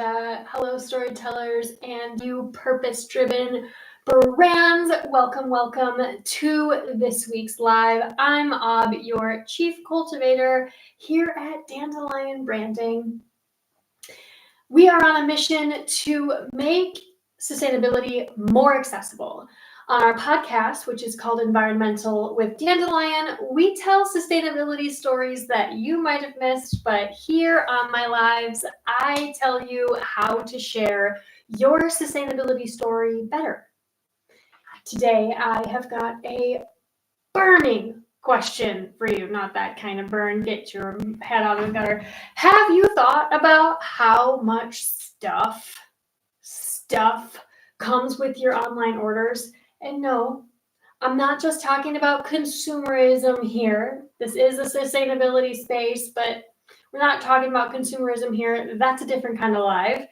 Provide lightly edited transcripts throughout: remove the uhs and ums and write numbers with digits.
Hello, storytellers and you purpose-driven brands. Welcome to this week's live. I'm Ob, your chief cultivator here at Dandelion Branding. We are on a mission to make sustainability more accessible. On our podcast, which is called Environmental with Dandelion, we tell sustainability stories that you might have missed, but here on my lives, I tell you how to share your sustainability story better. Today, I have got a burning question for you. Not that kind of burn, get your head out of the gutter. Have you thought about how much stuff comes with your online orders? And no, I'm not just talking about consumerism here. This is a sustainability space, but we're not talking about consumerism here. That's a different kind of live.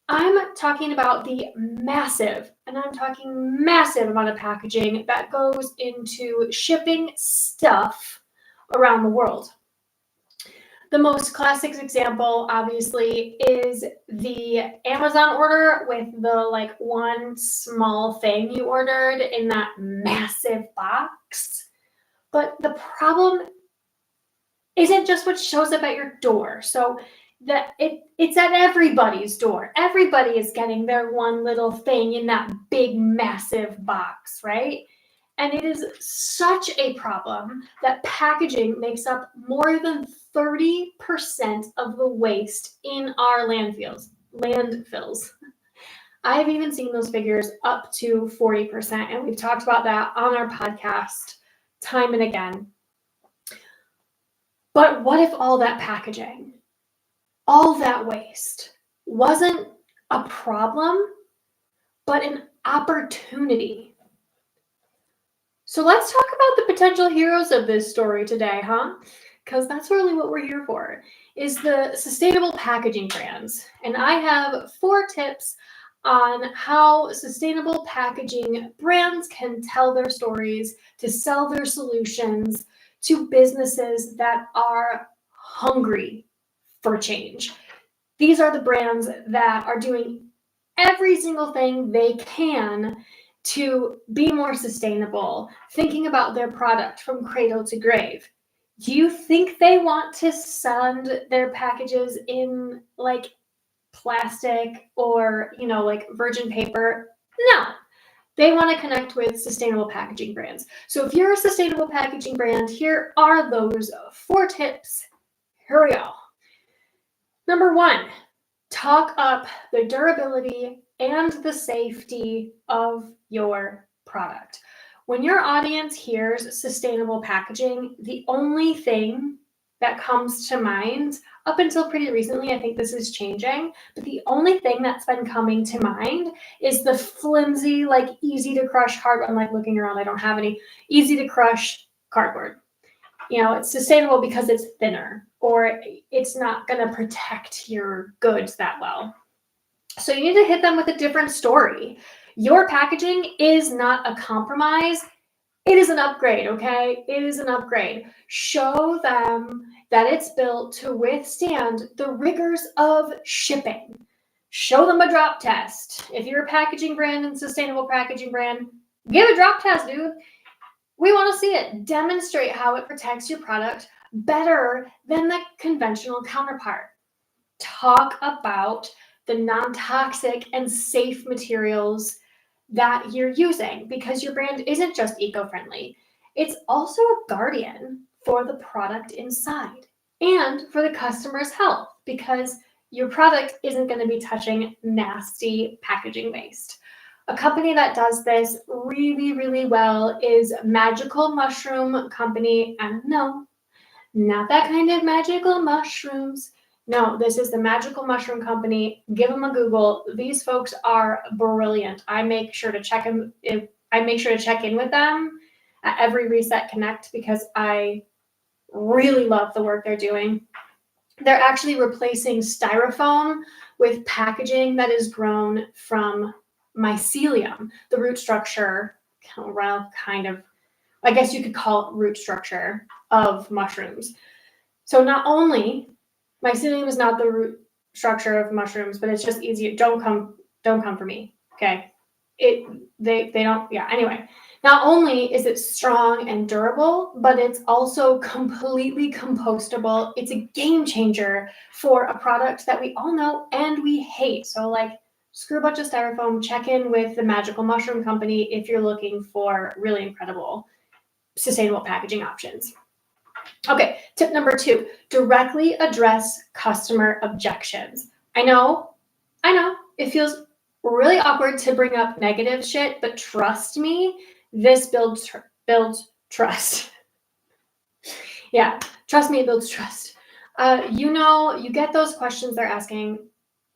I'm talking about the massive amount of packaging that goes into shipping stuff around the world. The most classic example, obviously, is the Amazon order with the one small thing you ordered in that massive box. But the problem isn't just what shows up at your door. So it's at everybody's door. Everybody is getting their one little thing in that big, massive box, right? And it is such a problem that packaging makes up more than 30% of the waste in our landfills. I've even seen those figures up to 40%, and we've talked about that on our podcast time and again. But what if all that packaging, all that waste wasn't a problem, but an opportunity? So let's talk about the potential heroes of this story today, huh? Because that's really what we're here for, is the sustainable packaging brands. And I have 4 tips on how sustainable packaging brands can tell their stories to sell their solutions to businesses that are hungry for change. These are the brands that are doing every single thing they can to be more sustainable, thinking about their product from cradle to grave. Do you think they want to send their packages in plastic or, virgin paper? No. They want to connect with sustainable packaging brands. So if you're a sustainable packaging brand, here are those 4 tips. Here we go. Number 1, talk up the durability and the safety of your product. When your audience hears sustainable packaging, the only thing that comes to mind, up until pretty recently, I think this is changing, but the only thing that's been coming to mind is the flimsy, easy to crush cardboard. I'm looking around, I don't have any easy to crush cardboard. It's sustainable because it's thinner, or it's not going to protect your goods that well. So you need to hit them with a different story. Your packaging is not a compromise. It is an upgrade, okay? It is an upgrade. Show them that it's built to withstand the rigors of shipping. Show them a drop test. If you're a packaging brand and sustainable packaging brand, give a drop test, dude. We want to see it. Demonstrate how it protects your product better than the conventional counterpart. Talk about the non-toxic and safe materials that you're using, because your brand isn't just eco-friendly. It's also a guardian for the product inside and for the customer's health, because your product isn't going to be touching nasty packaging waste. A company that does this really, really well is Magical Mushroom Company. And no, not that kind of magical mushrooms. No, this is the Magical Mushroom Company. Give them a Google. These folks are brilliant. I make sure to check in with them at every Reset Connect, because I really love the work they're doing. They're actually replacing styrofoam with packaging that is grown from mycelium, the root structure, I guess you could call it root structure of mushrooms. So not only mycelium is not the root structure of mushrooms, but it's just easier. Don't come for me. Okay. They don't, yeah. Anyway, not only is it strong and durable, but it's also completely compostable. It's a game changer for a product that we all know and we hate. So like, screw a bunch of styrofoam, check in with the Magical Mushroom Company if you're looking for really incredible sustainable packaging options. Okay, tip number 2, directly address customer objections. I know, it feels really awkward to bring up negative shit, but trust me, this builds trust. Yeah, trust me, it builds trust. You get those questions they're asking.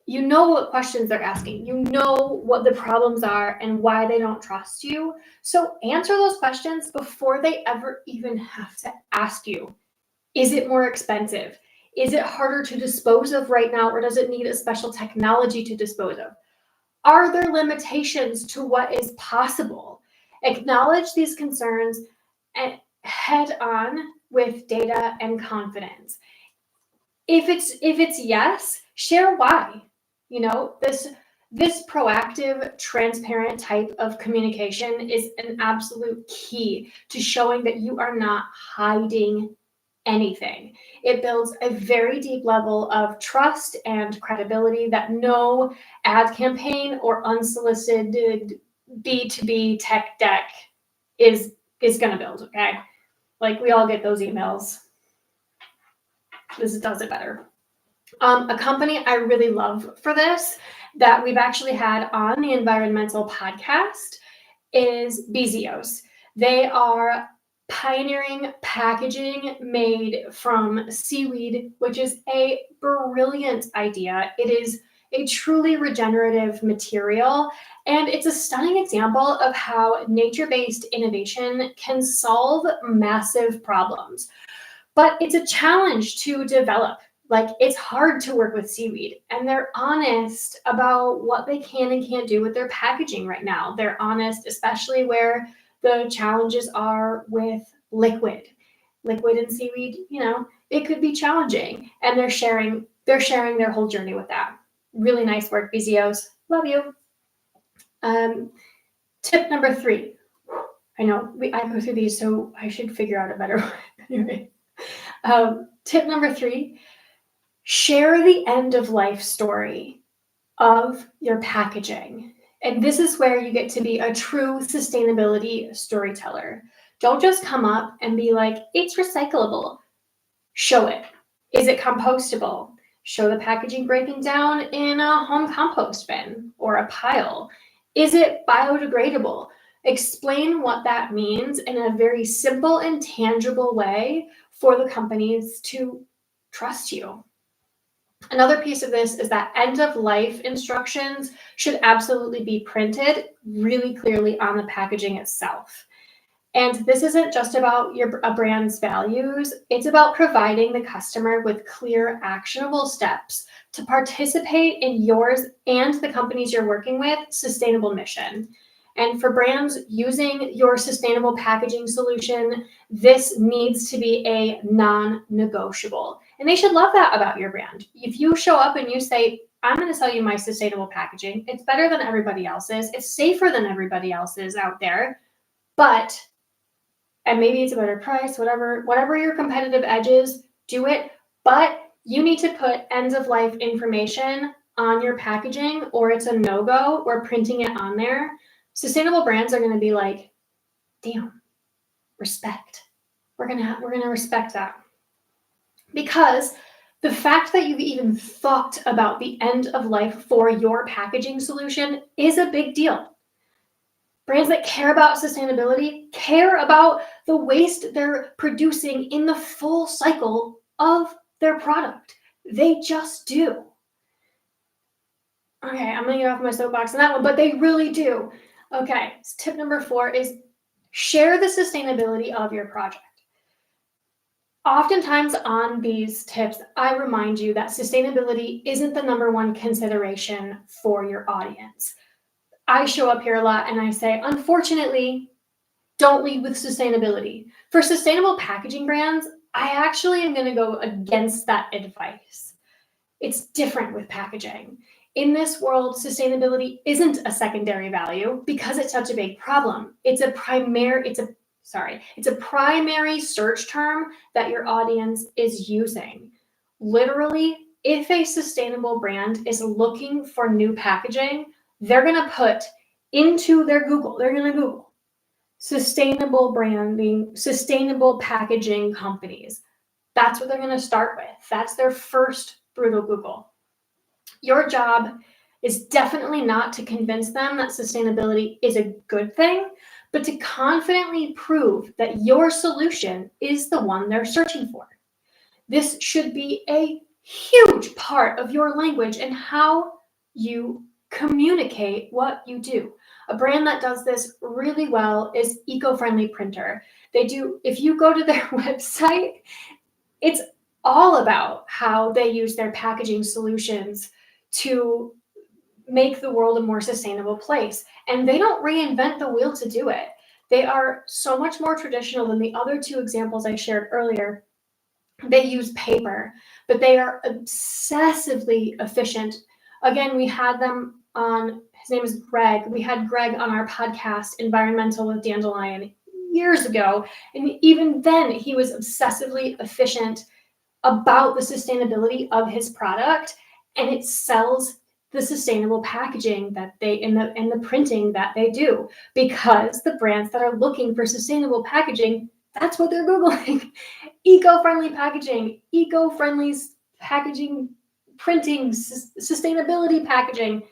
You know what questions they're asking. You know what the problems are and why they don't trust you. So answer those questions before they ever even have to ask you. Is it more expensive? Is it harder to dispose of right now, or does it need a special technology to dispose of? Are there limitations to what is possible? Acknowledge these concerns and head on with data and confidence. If it's yes, share why. This proactive, transparent type of communication is an absolute key to showing that you are not hiding anything. It builds a very deep level of trust and credibility that no ad campaign or unsolicited B2B tech deck is going to build, okay? Like, we all get those emails. This does it better. A company I really love for this that we've actually had on the environmental podcast is Bezios. They are pioneering packaging made from seaweed, which is a brilliant idea. It is a truly regenerative material, and it's a stunning example of how nature-based innovation can solve massive problems. But it's a challenge to develop. Like, it's hard to work with seaweed, and they're honest about what they can and can't do with their packaging right now. They're honest, especially where the challenges are with liquid and seaweed. It could be challenging, and they're sharing their whole journey with that. Really nice work, Bezios. Love you. Tip number 3. I know I go through these, so I should figure out a better one. Anyway, tip number 3. Share the end of life story of your packaging. And this is where you get to be a true sustainability storyteller. Don't just come up and be like, it's recyclable. Show it. Is it compostable? Show the packaging breaking down in a home compost bin or a pile. Is it biodegradable? Explain what that means in a very simple and tangible way for the companies to trust you. Another piece of this is that end-of-life instructions should absolutely be printed really clearly on the packaging itself. And this isn't just about a brand's values. It's about providing the customer with clear, actionable steps to participate in yours and the companies you're working with sustainable mission. And for brands using your sustainable packaging solution, this needs to be a non-negotiable. And they should love that about your brand. If you show up and you say, I'm going to sell you my sustainable packaging, it's better than everybody else's, it's safer than everybody else's out there, and maybe it's a better price, whatever your competitive edge is, do it. But you need to put end of life information on your packaging, or it's a no-go, or printing it on there. Sustainable brands are going to be like, damn, respect. We're gonna respect that. Because the fact that you've even thought about the end of life for your packaging solution is a big deal. Brands that care about sustainability care about the waste they're producing in the full cycle of their product. They just do. Okay, I'm going to get off my soapbox on that one, but they really do. Okay, so tip number 4 is share the sustainability of your project. Oftentimes on these tips, I remind you that sustainability isn't the number one consideration for your audience. I show up here a lot and I say, unfortunately, don't lead with sustainability. For sustainable packaging brands, I actually am going to go against that advice. It's different with packaging. In this world, sustainability isn't a secondary value because it's such a big problem. It's a primary search term that your audience is using. Literally, if a sustainable brand is looking for new packaging, they're going to put into their Google, they're going to Google sustainable branding, sustainable packaging companies. That's what they're going to start with. That's their first brutal Google. Your job is definitely not to convince them that sustainability is a good thing, but to confidently prove that your solution is the one they're searching for. This should be a huge part of your language and how you communicate what you do. A brand that does this really well is Eco-Friendly Printer. If you go to their website, it's all about how they use their packaging solutions to make the world a more sustainable place. And they don't reinvent the wheel to do it. They are so much more traditional than the other two examples I shared earlier. They use paper, but they are obsessively efficient. Again, we had them on, his name is Greg. We had Greg on our podcast, Environmental with Dandelion, years ago. And even then, he was obsessively efficient about the sustainability of his product, and it sells the sustainable packaging that they and the printing that they do, because the brands that are looking for sustainable packaging, that's what they're Googling. Eco-friendly packaging, eco-friendly packaging, printing, sustainability packaging.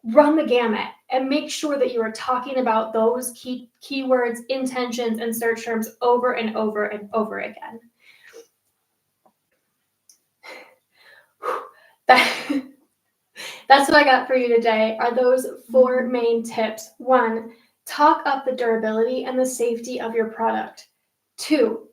Run the gamut and make sure that you are talking about those keywords, intentions, and search terms over and over and over again. That's what I got for you today, are those 4 main tips. 1, talk up the durability and the safety of your product. 2,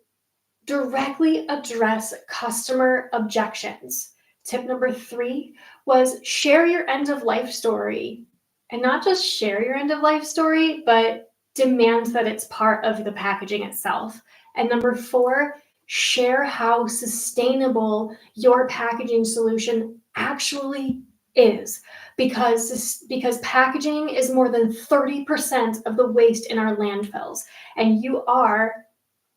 directly address customer objections. Tip number 3 was share your end of life story. And not just share your end of life story, but demand that it's part of the packaging itself. And number 4, share how sustainable your packaging solution actually is, because packaging is more than 30% of the waste in our landfills, and you are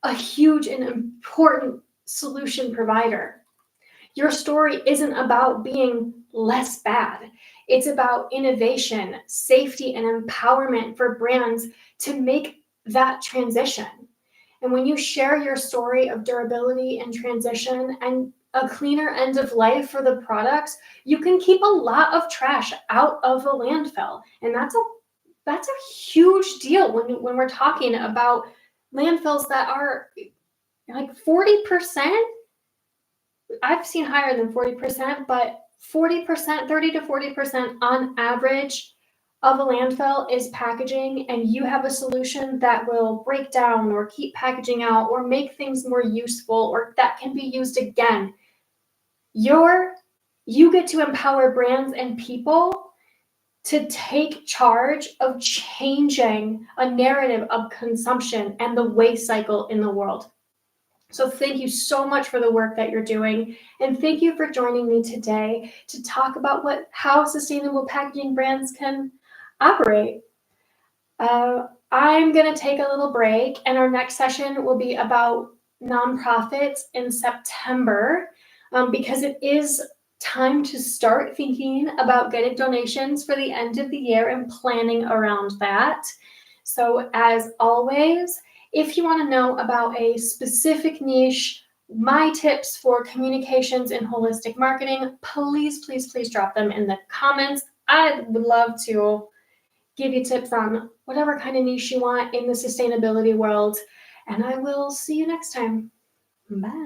a huge and important solution provider. Your story isn't about being less bad. It's about innovation, safety, and empowerment for brands to make that transition. And when you share your story of durability and transition and a cleaner end of life for the products, you can keep a lot of trash out of the landfill. And that's a huge deal when we're talking about landfills that are like 40%. I've seen higher than 40%, but 40%, 30 to 40% on average of a landfill is packaging, and you have a solution that will break down or keep packaging out or make things more useful or that can be used again. You get to empower brands and people to take charge of changing a narrative of consumption and the waste cycle in the world. So thank you so much for the work that you're doing. And thank you for joining me today to talk about how sustainable packaging brands can operate. I'm going to take a little break, and our next session will be about nonprofits in September, because it is time to start thinking about getting donations for the end of the year and planning around that. So as always, if you want to know about a specific niche, my tips for communications in holistic marketing, please, please, please drop them in the comments. I would love to give you tips on whatever kind of niche you want in the sustainability world. And I will see you next time. Bye.